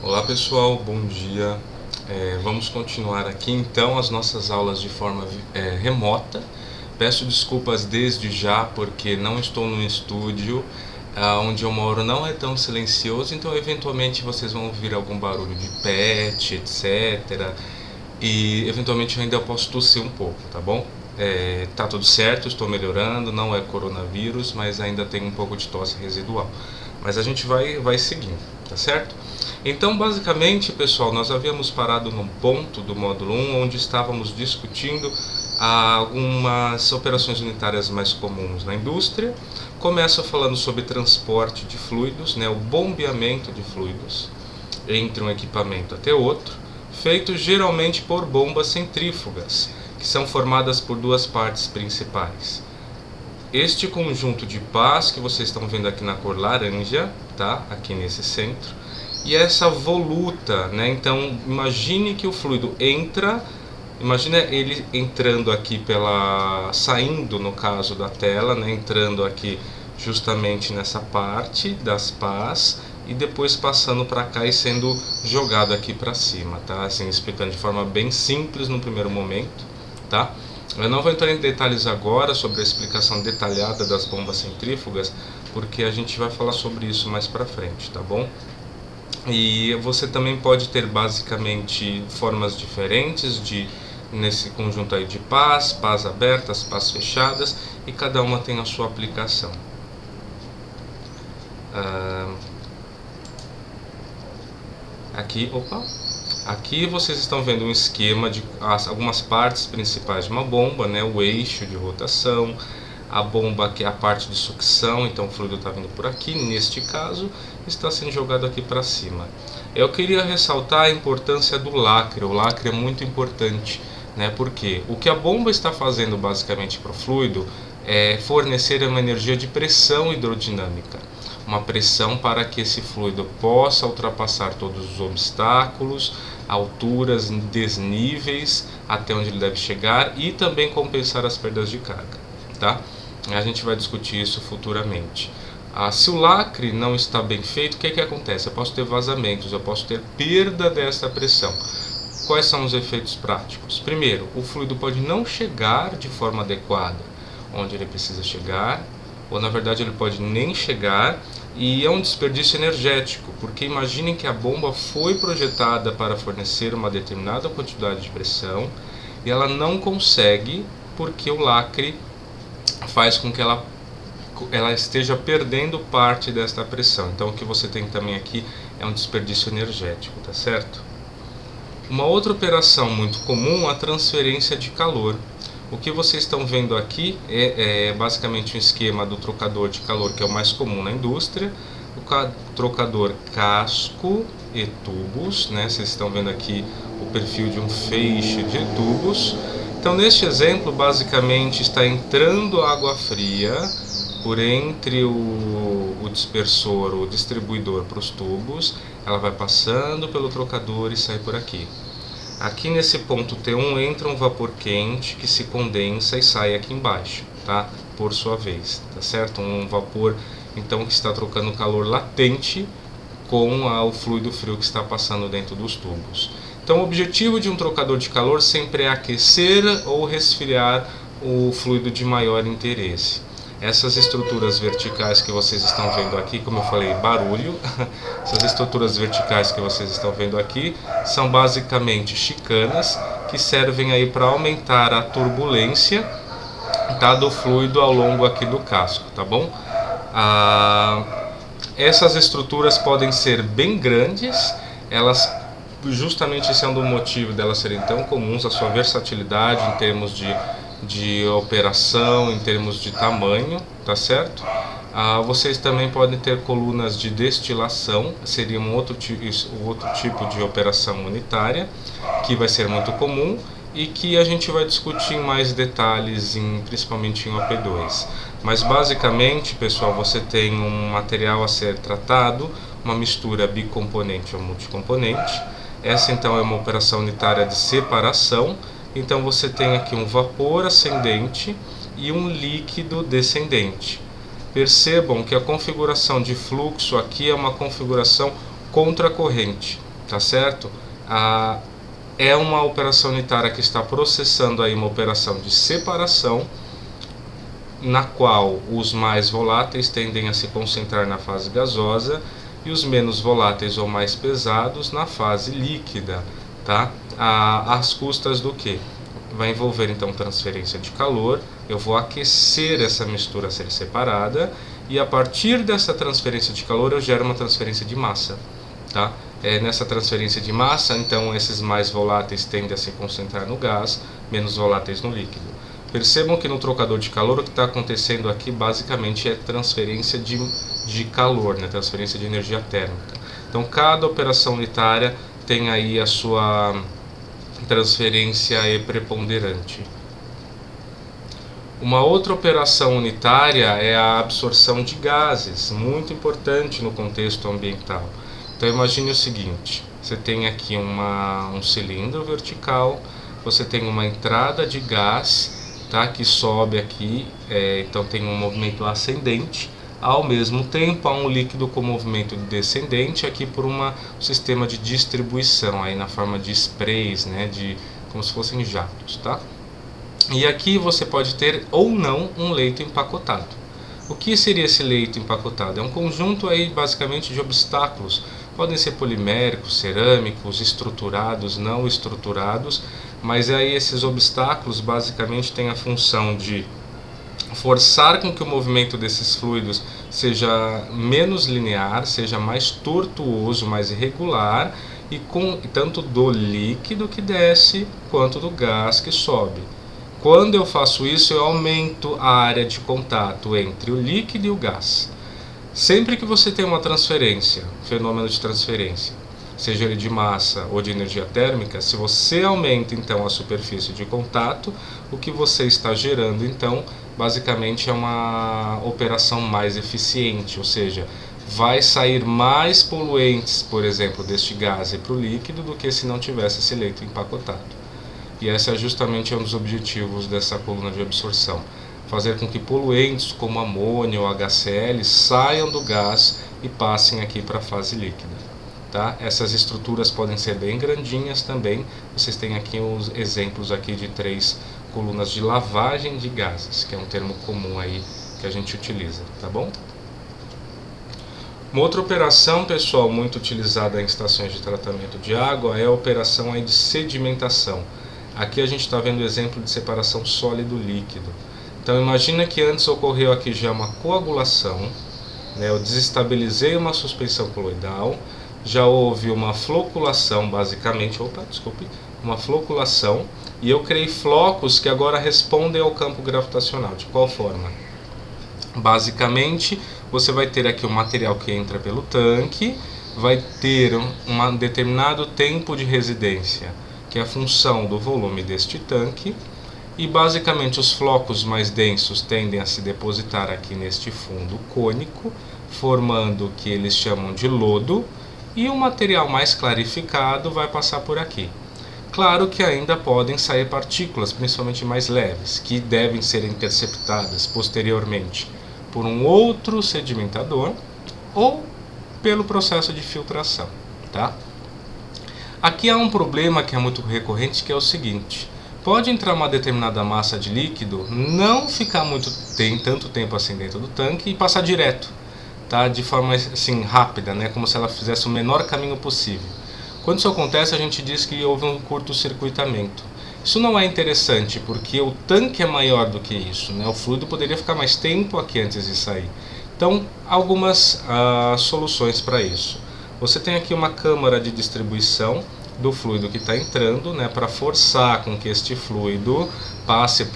Olá pessoal, bom dia. Vamos continuar aqui então as nossas aulas de forma remota. Peço desculpas desde já porque não estou no estúdio, onde eu moro não é tão silencioso, então eventualmente vocês vão ouvir algum barulho de pet, etc. E eventualmente eu ainda posso tossir um pouco, tá bom? Tá tudo certo, estou melhorando, não é coronavírus, mas ainda tem um pouco de tosse residual. Mas a gente vai seguindo, tá certo? Então, basicamente, pessoal, nós havíamos parado num ponto do módulo 1 onde estávamos discutindo algumas operações unitárias mais comuns na indústria. Começa falando sobre transporte de fluidos, né, o bombeamento de fluidos entre um equipamento até outro, feito geralmente por bombas centrífugas, que são formadas por duas partes principais. Este conjunto de pás que vocês estão vendo aqui na cor laranja, tá? Aqui nesse centro, e essa voluta, né? Então imagine que o fluido entra, imagine ele entrando aqui saindo no caso da tela, né? Entrando aqui justamente nessa parte das pás e depois passando para cá e sendo jogado aqui para cima, tá? Assim, explicando de forma bem simples no primeiro momento, tá? Eu não vou entrar em detalhes agora sobre a explicação detalhada das bombas centrífugas, porque a gente vai falar sobre isso mais para frente, tá bom? E você também pode ter basicamente formas diferentes nesse conjunto aí de pás abertas, pás fechadas, e cada uma tem a sua aplicação. Aqui vocês estão vendo um esquema de algumas partes principais de uma bomba, né? O eixo de rotação, a bomba que é a parte de sucção, então o fluido está vindo por aqui, neste caso está sendo jogado aqui para cima. Eu queria ressaltar a importância do lacre. O lacre é muito importante, né? Porque o que a bomba está fazendo basicamente para o fluido é fornecer uma energia de pressão hidrodinâmica, uma pressão para que esse fluido possa ultrapassar todos os obstáculos, alturas, desníveis até onde ele deve chegar e também compensar as perdas de carga, tá? A gente vai discutir isso futuramente. Se o lacre não está bem feito, o que acontece? Eu posso ter vazamentos, eu posso ter perda dessa pressão. Quais são os efeitos práticos? Primeiro, o fluido pode não chegar de forma adequada onde ele precisa chegar, ou na verdade ele pode nem chegar, e é um desperdício energético, porque imaginem que a bomba foi projetada para fornecer uma determinada quantidade de pressão e ela não consegue porque o lacre faz com que ela esteja perdendo parte desta pressão. Então o que você tem também aqui é um desperdício energético, tá certo? Uma outra operação muito comum é a transferência de calor. O que vocês estão vendo aqui é basicamente um esquema do trocador de calor, que é o mais comum na indústria, o trocador casco e tubos, né? Vocês estão vendo aqui o perfil de um feixe de tubos. Então, neste exemplo, basicamente está entrando água fria por entre o dispersor, o distribuidor para os tubos, ela vai passando pelo trocador e sai por aqui. Aqui nesse ponto T1 entra um vapor quente que se condensa e sai aqui embaixo, tá? Por sua vez, tá certo? Um vapor então que está trocando calor latente com o fluido frio que está passando dentro dos tubos. Então o objetivo de um trocador de calor sempre é aquecer ou resfriar o fluido de maior interesse. Essas estruturas verticais que vocês estão vendo aqui, como eu falei, barulho, essas estruturas verticais que vocês estão vendo aqui são basicamente chicanas que servem aí para aumentar a turbulência, tá, do fluido ao longo aqui do casco, tá bom? Essas estruturas podem ser bem grandes, elas justamente sendo o motivo delas serem tão comuns, a sua versatilidade em termos de operação, em termos de tamanho, tá certo? Vocês também podem ter colunas de destilação, seria um outro tipo de operação unitária, que vai ser muito comum e que a gente vai discutir em mais detalhes, principalmente em OP2. Mas basicamente, pessoal, você tem um material a ser tratado, uma mistura bicomponente ou multicomponente. Essa então é uma operação unitária de separação. Então você tem aqui um vapor ascendente e um líquido descendente. Percebam que a configuração de fluxo aqui é uma configuração contracorrente, tá certo? É uma operação unitária que está processando aí uma operação de separação, na qual os mais voláteis tendem a se concentrar na fase gasosa e os menos voláteis ou mais pesados na fase líquida, tá? Às custas do que? Vai envolver então transferência de calor, eu vou aquecer essa mistura a ser separada e a partir dessa transferência de calor eu gero uma transferência de massa, tá? Nessa transferência de massa, então esses mais voláteis tendem a se concentrar no gás, menos voláteis no líquido. Percebam que no trocador de calor o que está acontecendo aqui basicamente é transferência de calor, né? Transferência de energia térmica. Então cada operação unitária tem aí a sua transferência preponderante. Uma outra operação unitária é a absorção de gases, muito importante no contexto ambiental. Então imagine o seguinte, você tem aqui um cilindro vertical, você tem uma entrada de gás, tá, que sobe aqui, então tem um movimento ascendente, ao mesmo tempo há um líquido com movimento descendente aqui por um sistema de distribuição, aí na forma de sprays, né, como se fossem jatos, tá? E aqui você pode ter ou não um leito empacotado. O que seria esse leito empacotado? É um conjunto aí basicamente de obstáculos, podem ser poliméricos, cerâmicos, estruturados, não estruturados, mas aí esses obstáculos basicamente têm a função de forçar com que o movimento desses fluidos seja menos linear, seja mais tortuoso, mais irregular, e tanto do líquido que desce quanto do gás que sobe. Quando eu faço isso, eu aumento a área de contato entre o líquido e o gás. Sempre que você tem uma transferência, fenômeno de transferência, seja ele de massa ou de energia térmica, se você aumenta então a superfície de contato, o que você está gerando então basicamente é uma operação mais eficiente, ou seja, vai sair mais poluentes, por exemplo, deste gás para o líquido do que se não tivesse esse leito empacotado. E esse é justamente um dos objetivos dessa coluna de absorção, fazer com que poluentes como amônio ou HCl saiam do gás e passem aqui para a fase líquida. Tá? Essas estruturas podem ser bem grandinhas também, vocês têm aqui os exemplos aqui de 3 colunas de lavagem de gases, que é um termo comum aí que a gente utiliza, tá bom? Uma outra operação, pessoal, muito utilizada em estações de tratamento de água é a operação aí de sedimentação. Aqui a gente está vendo o exemplo de separação sólido-líquido. Então imagina que antes ocorreu aqui já uma coagulação, né? Eu desestabilizei uma suspensão coloidal, já houve uma floculação basicamente, uma floculação, e eu criei flocos que agora respondem ao campo gravitacional. De qual forma? Basicamente, você vai ter aqui um material que entra pelo tanque, vai ter um determinado tempo de residência, que é a função do volume deste tanque, e basicamente os flocos mais densos tendem a se depositar aqui neste fundo cônico, formando o que eles chamam de lodo, e o material mais clarificado vai passar por aqui. Claro que ainda podem sair partículas, principalmente mais leves, que devem ser interceptadas posteriormente por um outro sedimentador ou pelo processo de filtração, tá? Aqui há um problema que é muito recorrente, que é o seguinte: pode entrar uma determinada massa de líquido, não ficar tanto tempo assim dentro do tanque e passar direto, tá? De forma assim rápida, né? Como se ela fizesse o menor caminho possível. Quando isso acontece, a gente diz que houve um curto-circuitamento. Isso não é interessante, porque o tanque é maior do que isso, né? O fluido poderia ficar mais tempo aqui antes de sair. Então, algumas soluções para isso. Você tem aqui uma câmara de distribuição do fluido que está entrando, né, para forçar com que este fluido passe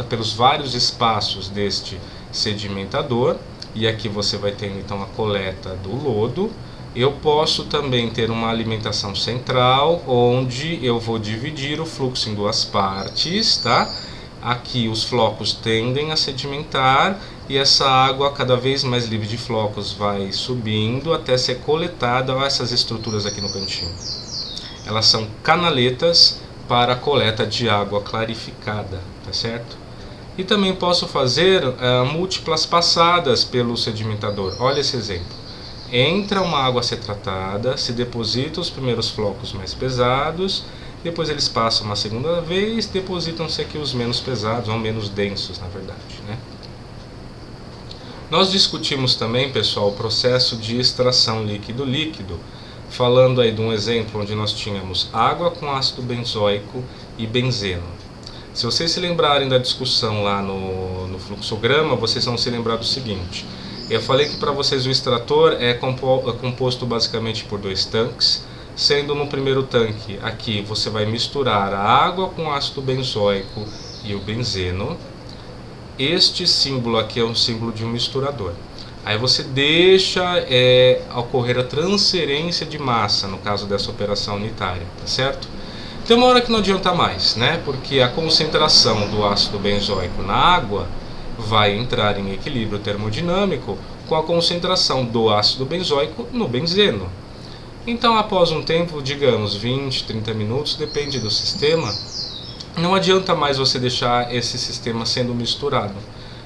pelos vários espaços deste sedimentador, e aqui você vai ter então a coleta do lodo. Eu posso também ter uma alimentação central, onde eu vou dividir o fluxo em duas partes, tá? Aqui os flocos tendem a sedimentar e essa água cada vez mais livre de flocos vai subindo até ser coletada. Olha essas estruturas aqui no cantinho. Elas são canaletas para a coleta de água clarificada, tá certo? E também posso fazer múltiplas passadas pelo sedimentador. Olha esse exemplo. entra uma água a ser tratada, se deposita os primeiros flocos mais pesados, depois eles passam uma segunda vez, depositam-se aqui os menos pesados, ou menos densos, na verdade, né? Nós discutimos também, pessoal, o processo de extração líquido-líquido, falando aí de um exemplo onde nós tínhamos água com ácido benzoico e benzeno. Se vocês se lembrarem da discussão lá no fluxograma, vocês vão se lembrar do seguinte. Eu falei que para vocês o extrator é composto basicamente por 2 tanques, sendo no primeiro tanque aqui você vai misturar a água com ácido benzoico e o benzeno. Este símbolo aqui é um símbolo de um misturador. Aí você deixa ocorrer a transferência de massa, no caso dessa operação unitária, tá certo? Tem uma hora que não adianta mais, né? Porque a concentração do ácido benzoico na água vai entrar em equilíbrio termodinâmico com a concentração do ácido benzoico no benzeno. Então, após um tempo, digamos 20, 30 minutos, depende do sistema, não adianta mais você deixar esse sistema sendo misturado.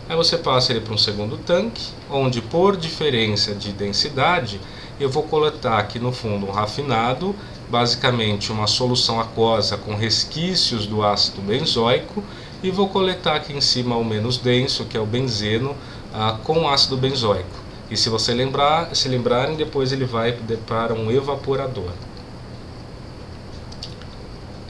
Aí você passa ele para um segundo tanque, onde por diferença de densidade, eu vou coletar aqui no fundo um rafinado, basicamente uma solução aquosa com resquícios do ácido benzoico, e vou coletar aqui em cima o menos denso, que é o benzeno, com ácido benzoico. E se você se lembrarem, depois ele vai para um evaporador.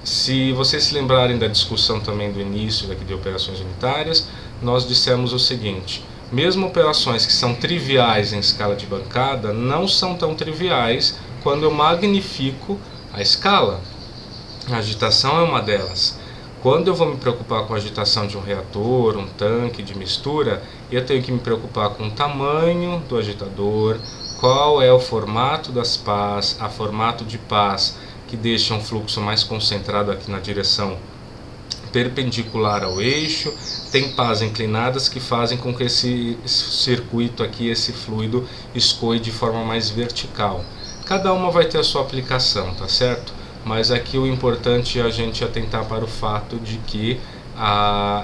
Se vocês se lembrarem da discussão também do início daqui de operações unitárias, nós dissemos o seguinte: mesmo operações que são triviais em escala de bancada, não são tão triviais quando eu magnifico a escala. A agitação é uma delas. Quando eu vou me preocupar com a agitação de um reator, um tanque de mistura, eu tenho que me preocupar com o tamanho do agitador, qual é o formato das pás, a formato de pás que deixa um fluxo mais concentrado aqui na direção perpendicular ao eixo, tem pás inclinadas que fazem com que esse circuito aqui, esse fluido, escoe de forma mais vertical. Cada uma vai ter a sua aplicação, tá certo? Mas aqui o importante é a gente atentar para o fato de que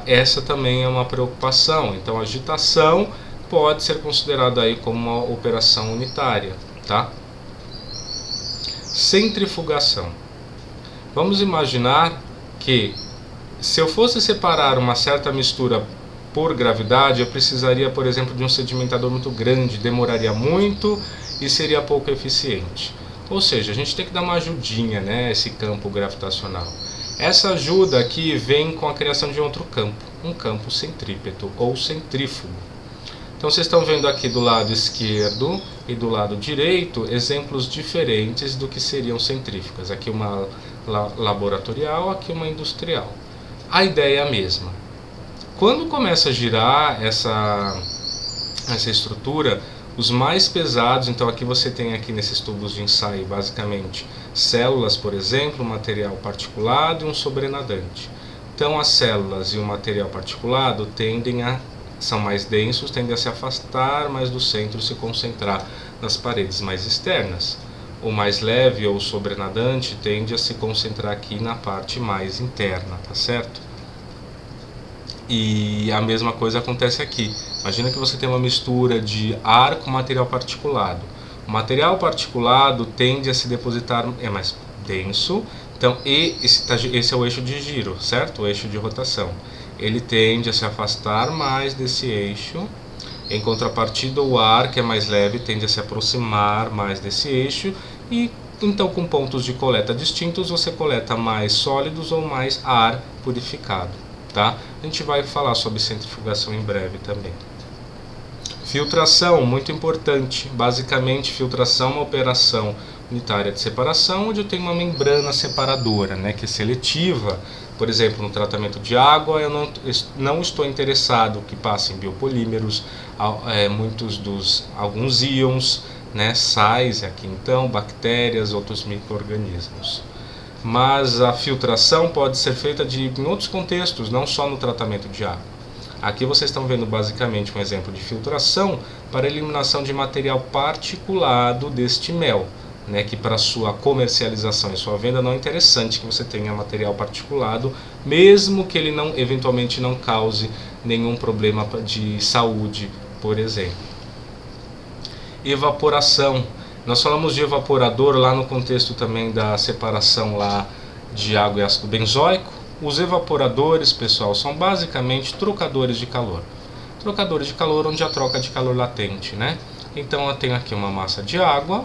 essa também é uma preocupação. Então a agitação pode ser considerada aí como uma operação unitária, tá? Centrifugação. Vamos imaginar que se eu fosse separar uma certa mistura por gravidade, eu precisaria, por exemplo, de um sedimentador muito grande, demoraria muito e seria pouco eficiente. Ou seja, a gente tem que dar uma ajudinha, né, esse campo gravitacional. Essa ajuda aqui vem com a criação de outro campo, um campo centrípeto ou centrífugo. Então vocês estão vendo aqui do lado esquerdo e do lado direito exemplos diferentes do que seriam centrífugas. Aqui uma laboratorial, aqui uma industrial. A ideia é a mesma. Quando começa a girar essa estrutura, os mais pesados, então aqui você tem aqui nesses tubos de ensaio basicamente células, por exemplo, material particulado e um sobrenadante. Então as células e o material particulado são mais densos, tendem a se afastar mais do centro e se concentrar nas paredes mais externas. O mais leve ou sobrenadante tende a se concentrar aqui na parte mais interna, tá certo? E a mesma coisa acontece aqui. Imagina que você tem uma mistura de ar com material particulado. O material particulado tende a se depositar, é mais denso, então esse é o eixo de giro, certo? O eixo de rotação. Ele tende a se afastar mais desse eixo. Em contrapartida, o ar, que é mais leve, tende a se aproximar mais desse eixo. E então, com pontos de coleta distintos, você coleta mais sólidos ou mais ar purificado, tá? A gente vai falar sobre centrifugação em breve também. Filtração, muito importante. Basicamente, filtração é uma operação unitária de separação, onde eu tenho uma membrana separadora, né, que é seletiva. Por exemplo, no tratamento de água, eu não estou interessado que passem biopolímeros, alguns íons, né, sais aqui então, bactérias, outros micro-organismos. Mas a filtração pode ser feita em outros contextos, não só no tratamento de água. Aqui vocês estão vendo basicamente um exemplo de filtração para eliminação de material particulado deste mel, né, que para sua comercialização e sua venda não é interessante que você tenha material particulado, mesmo que ele eventualmente não cause nenhum problema de saúde, por exemplo. evaporação. Nós falamos de evaporador lá no contexto também da separação lá de água e ácido benzoico. Os evaporadores, pessoal, são basicamente trocadores de calor. Trocadores de calor onde a troca de calor latente, né? Então eu tenho aqui uma massa de água,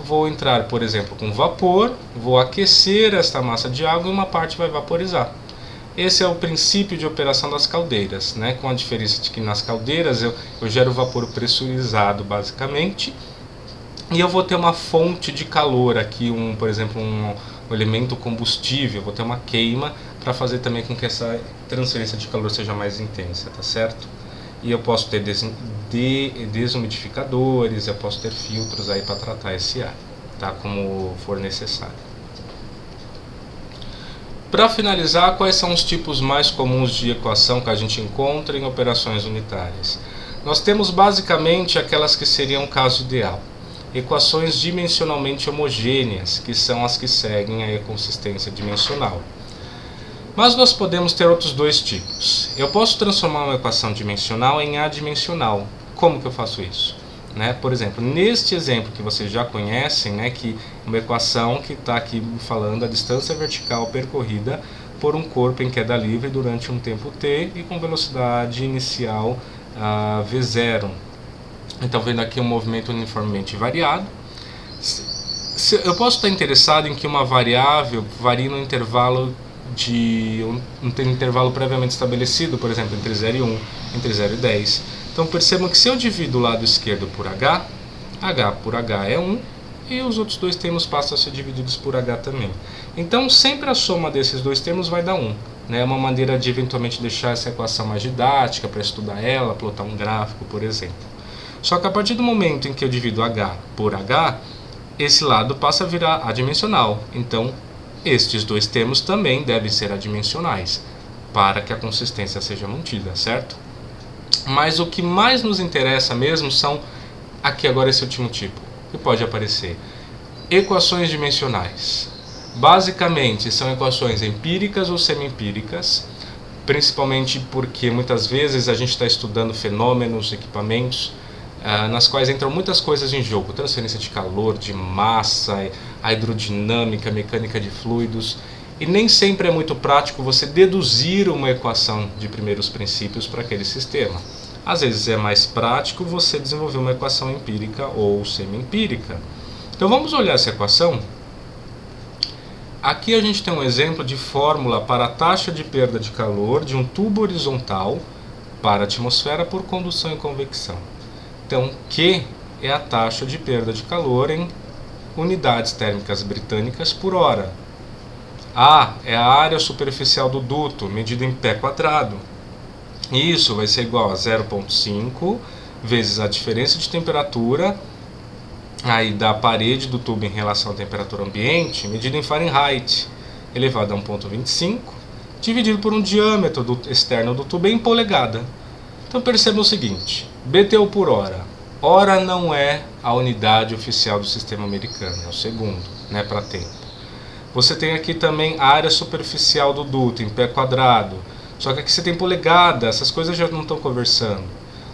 vou entrar, por exemplo, com vapor, vou aquecer esta massa de água e uma parte vai vaporizar. Esse é o princípio de operação das caldeiras, né? Com a diferença de que nas caldeiras eu gero vapor pressurizado basicamente, e eu vou ter uma fonte de calor aqui, por exemplo, um elemento combustível, vou ter uma queima para fazer também com que essa transferência de calor seja mais intensa, tá certo? E eu posso ter desumidificadores, eu posso ter filtros aí para tratar esse ar, tá? Como for necessário. Para finalizar, quais são os tipos mais comuns de equação que a gente encontra em operações unitárias? Nós temos basicamente aquelas que seriam o caso ideal. Equações dimensionalmente homogêneas, que são as que seguem a consistência dimensional. Mas nós podemos ter outros dois tipos. Eu posso transformar uma equação dimensional em adimensional. Como que eu faço isso? Por exemplo, neste exemplo que vocês já conhecem, que uma equação que está aqui falando a distância vertical percorrida por um corpo em queda livre durante um tempo t e com velocidade inicial v0. Então, vendo aqui um movimento uniformemente variado. Eu posso estar interessado em que uma variável varie no intervalo um intervalo previamente estabelecido, por exemplo, entre 0 e 1, entre 0 e 10. Então percebam que se eu divido o lado esquerdo por h por h é 1, e os outros dois termos passam a ser divididos por h também. Então sempre a soma desses dois termos vai dar 1. É uma maneira de eventualmente deixar essa equação mais didática, para estudar ela, plotar um gráfico, por exemplo. Só que a partir do momento em que eu divido h por h, esse lado passa a virar adimensional. Então estes dois termos também devem ser adimensionais, para que a consistência seja mantida, certo? Mas o que mais nos interessa mesmo são, aqui agora esse último tipo, que pode aparecer, equações dimensionais. Basicamente são equações empíricas ou semi-empíricas, principalmente porque muitas vezes a gente está estudando fenômenos, equipamentos, nas quais entram muitas coisas em jogo, transferência de calor, de massa, a hidrodinâmica, mecânica de fluidos, e nem sempre é muito prático você deduzir uma equação de primeiros princípios para aquele sistema. Às vezes é mais prático você desenvolver uma equação empírica ou semi-empírica. Então vamos olhar essa equação. Aqui a gente tem um exemplo de fórmula para a taxa de perda de calor de um tubo horizontal para a atmosfera por condução e convecção. Então, Q é a taxa de perda de calor em unidades térmicas britânicas por hora. A é a área superficial do duto, medida em pé quadrado. Isso vai ser igual a 0,5 vezes a diferença de temperatura aí da parede do tubo em relação à temperatura ambiente, medida em Fahrenheit, elevado a 1,25, dividido por um diâmetro externo do tubo em polegada. Então percebam o seguinte, BTU por hora. Hora não é a unidade oficial do sistema americano, é o segundo, para tempo. Você tem aqui também a área superficial do duto, em pé quadrado. Só que aqui você tem polegada, essas coisas já não estão conversando.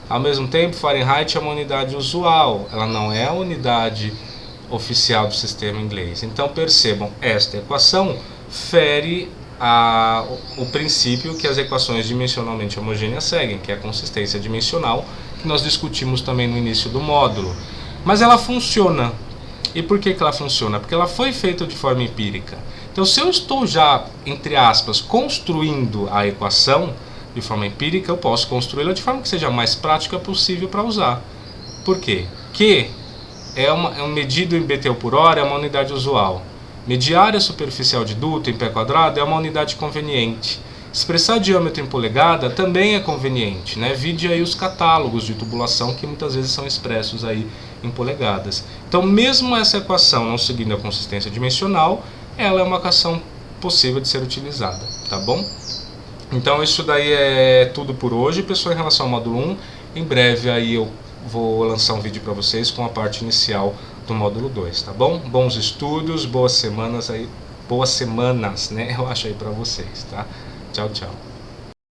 Ao mesmo tempo, Fahrenheit é uma unidade usual, ela não é a unidade oficial do sistema inglês. Então percebam, esta equação fere o princípio que as equações dimensionalmente homogêneas seguem, que é a consistência dimensional, que nós discutimos também no início do módulo. Mas ela funciona. E por que ela funciona? Porque ela foi feita de forma empírica. Então, se eu estou já, entre aspas, construindo a equação de forma empírica, eu posso construí-la de forma que seja mais prática possível para usar. Por quê? Q é um medido em BTU por hora, é uma unidade usual. Medir a área superficial de duto em pé quadrado é uma unidade conveniente. Expressar diâmetro em polegada também é conveniente, Vide aí os catálogos de tubulação que muitas vezes são expressos aí em polegadas. Então, mesmo essa equação não seguindo a consistência dimensional, ela é uma equação possível de ser utilizada, tá bom? Então, isso daí é tudo por hoje, pessoal, em relação ao módulo 1. Em breve aí eu vou lançar um vídeo para vocês com a parte inicial do módulo 2, tá bom? Bons estudos, boas semanas, eu acho aí para vocês, tá? Tchau, tchau.